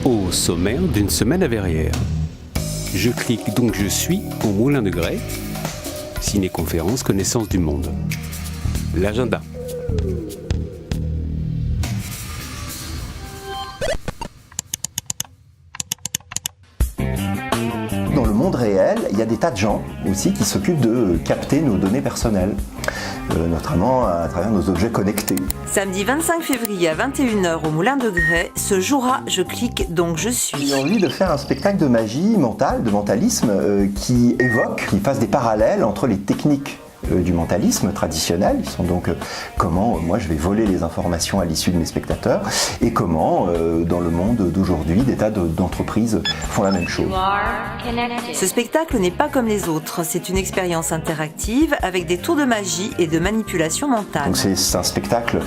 Au sommaire d'une semaine à Verrières. Je clique donc je suis au Moulin de Grès. Ciné-conférence Connaissance du Monde. L'agenda. Dans le monde réel, il y a des tas de gens aussi qui s'occupent de capter nos données personnelles, notamment à travers nos objets connectés. Samedi 25 février à 21h au Moulin de Grès se jouera Je clique donc je suis. J'ai envie de faire un spectacle de magie mentale, de mentalisme, qui fasse des parallèles entre les techniques du mentalisme traditionnel, ils sont donc comment moi je vais voler les informations à l'issue de mes spectateurs et comment dans le monde d'aujourd'hui des tas d'entreprises font la même chose. Ce spectacle n'est pas comme les autres, c'est une expérience interactive avec des tours de magie et de manipulation mentale. Donc c'est un spectacle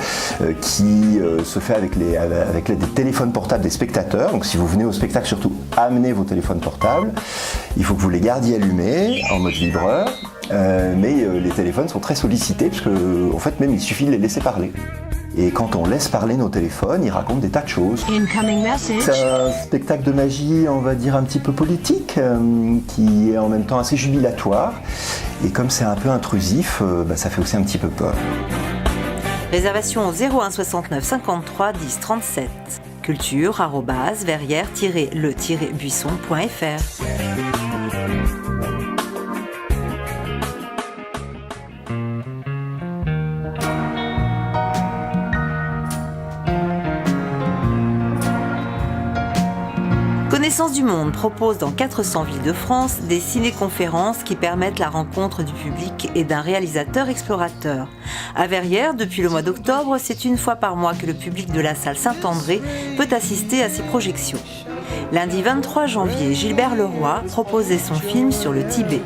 qui se fait avec l'aide des téléphones portables des spectateurs. Donc si vous venez au spectacle, surtout amenez vos téléphones portables. Il faut que vous les gardiez allumés en mode vibreur. Mais les téléphones sont très sollicités parce que, en fait, même il suffit de les laisser parler. Et quand on laisse parler nos téléphones, ils racontent des tas de choses. C'est un spectacle de magie, on va dire un petit peu politique, qui est en même temps assez jubilatoire. Et comme c'est un peu intrusif, ça fait aussi un petit peu peur. Réservation au 01 69 53 10 37. culture@verrières-le-buisson.fr. Connaissance du Monde propose dans 400 villes de France des ciné-conférences qui permettent la rencontre du public et d'un réalisateur explorateur. À Verrières, depuis le mois d'octobre, c'est une fois par mois que le public de la salle Saint-André peut assister à ces projections. Lundi 23 janvier, Gilbert Leroy proposait son film sur le Tibet.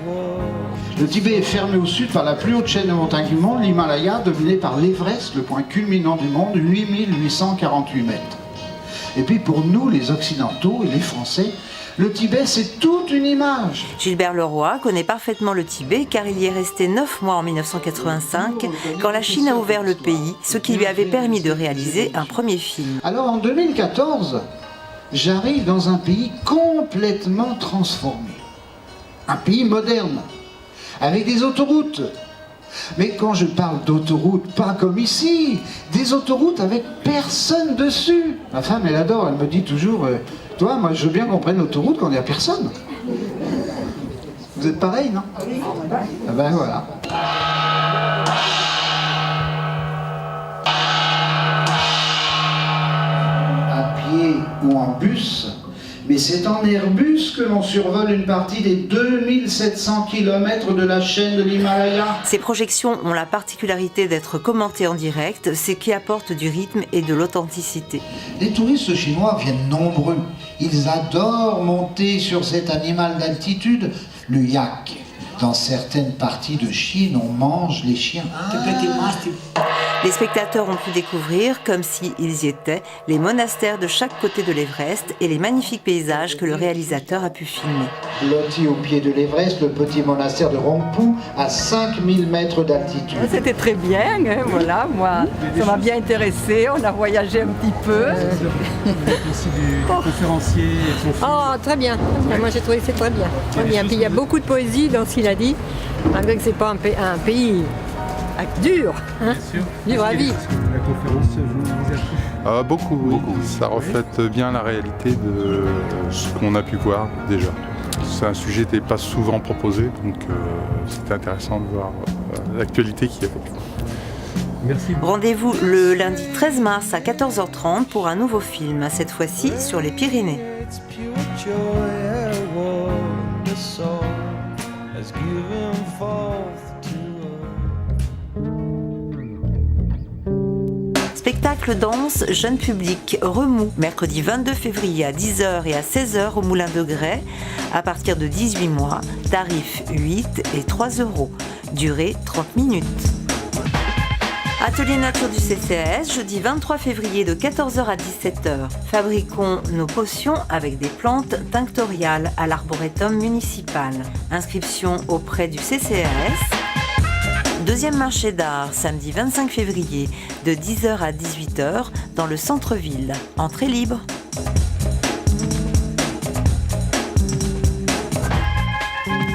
Le Tibet est fermé au sud par la plus haute chaîne de montagnes du monde, l'Himalaya, dominé par l'Everest, le point culminant du monde, 8848 mètres. Et puis pour nous, les Occidentaux et les Français, le Tibet, c'est toute une image. Gilbert Leroy connaît parfaitement le Tibet car il y est resté 9 mois en 1985 quand la Chine a ouvert le pays, ce qui lui avait permis de réaliser un premier film. Alors en 2014, j'arrive dans un pays complètement transformé. Un pays moderne, avec des autoroutes. Mais quand je parle d'autoroutes, pas comme ici, des autoroutes avec personne dessus. Ma femme, elle adore, elle me dit toujours, toi, moi, je veux bien qu'on prenne l'autoroute quand il n'y a personne. Vous êtes pareil, non? Ah ben voilà. À pied ou en bus, mais c'est en Airbus que l'on survole une partie des 2700 km de la chaîne de l'Himalaya. Ces projections ont la particularité d'être commentées en direct, ce qui apporte du rythme et de l'authenticité. Les touristes chinois viennent nombreux. Ils adorent monter sur cet animal d'altitude, le yak. Dans certaines parties de Chine, on mange les chiens. Les spectateurs ont pu découvrir, comme s'ils y étaient, les monastères de chaque côté de l'Everest et les magnifiques paysages que le réalisateur a pu filmer. Blotti au pied de l'Everest, le petit monastère de Rongpu, à 5000 mètres d'altitude. C'était très bien, hein, voilà, moi, ça m'a bien intéressé, on a voyagé un petit peu. Aussi du conférencier. Oh, très bien. Moi j'ai trouvé que c'est très bien. Très bien. Puis il y a beaucoup de poésie dans ce qu'il a dit, malgré que c'est pas un pays dur, hein, dur à vivre. La conférence vous a plu? Beaucoup. Ça reflète bien la réalité de ce qu'on a pu voir déjà. C'est un sujet qui n'était pas souvent proposé, donc c'était intéressant de voir l'actualité qu'il y avait. Merci. Rendez-vous le lundi 13 mars à 14h30 pour un nouveau film, cette fois-ci sur les Pyrénées. Spectacle danse jeune public Remous, mercredi 22 février à 10h et à 16h au Moulin de Grès, à partir de 18 mois, tarif 8 et 3 €, durée 30 minutes. Atelier nature du CCAS, jeudi 23 février de 14h à 17h. Fabriquons nos potions avec des plantes tinctoriales à l'arboretum municipal. Inscription auprès du CCAS. Deuxième marché d'art, samedi 25 février, de 10h à 18h, dans le centre-ville. Entrée libre.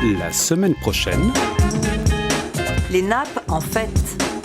La semaine prochaine, Les nappes en fête.